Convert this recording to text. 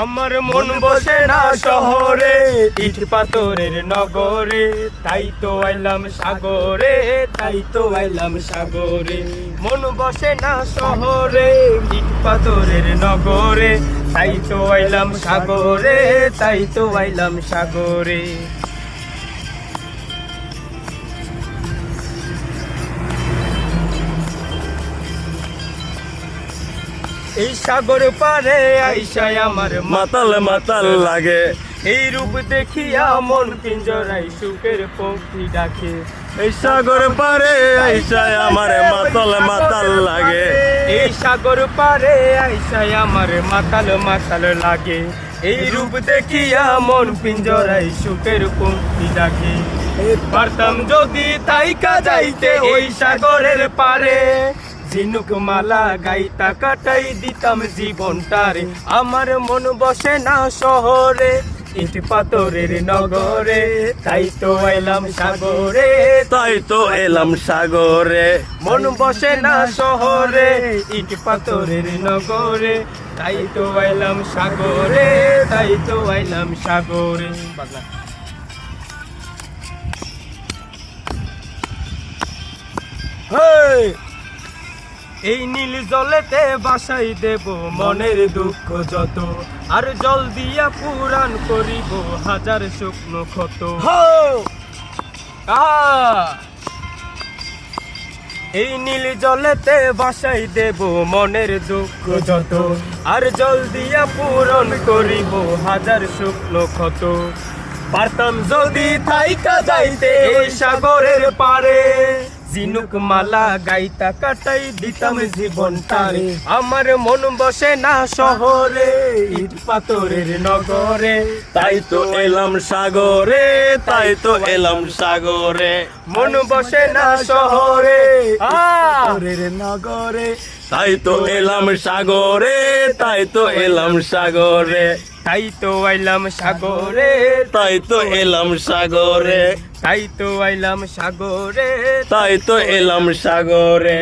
আমার মন বসে না শহরে, ইট পাথরের নগরে, তাই তো আইলাম সাগরে, তাই তো আইলাম সাগরে। মন বসে না শহরে, ইট পাথরের নগরে, তাই তো আইলাম সাগরে, তাই তো আইলাম সাগরে। এই সাগর পারে আইসায় আমার মাতাল মাতাল লাগে। এই রূপ দেখিয়া মন পিঞ্জরাই সুখের পক্ষী ডাকে। এই সাগর পারে আইসায় আমার মাতাল মাতাল লাগে। এই সাগর পারে আইসায় আমার মাতাল মাতাল লাগে। এই রূপ দেখিয়া মন পিঞ্জরাই সুখের পক্ষী ডাকে। পারতাম যদি তাইকা যাইতে ওই সাগরের পারে, ঝিনুক মালা গাইতা কাটাই দিতাম জীবনটারে। আমার মন বসে না শহরে, ইট পাথরের নগরে, তাই তো এলাম সাগরে, তাই তো এলাম সাগরে। মন বসে না শহরে, ইট পাথরের নগরে, তাই তো এলাম সাগরে, তাই তো এলাম সাগরে। এই নীল জলেতে বাসাই দেব মনের দুঃখ যত, আর জল দিয়া পুরাণ করিব হাজার শুকনো ক্ষত। এই নীল জলেতে বাসাই দেব মনের দুঃখ যত, আর জল দিয়া পূরণ করিব হাজার শুকনো ক্ষত। পারতাম যদি থাইকা যাইতে ওই সাগরের পারে, ঝিনুক মালা গাইতা কাটাই দিতাম জীবনটারে। আমার মন বসে না শহরে, ইট পাথরের নগরে, তাই তো এলাম সাগরে, তাই তো এলাম সাগরে। মন বসে না শহরে, পাথরের নগরে, তাই তো এলাম সাগরে, তাই তো এলাম সাগরে। তাই তো আইলাম সাগরে, তাই তো এলাম সাগরে, তাই তো আইলাম সাগরে, তাই তো এলাম সাগরে।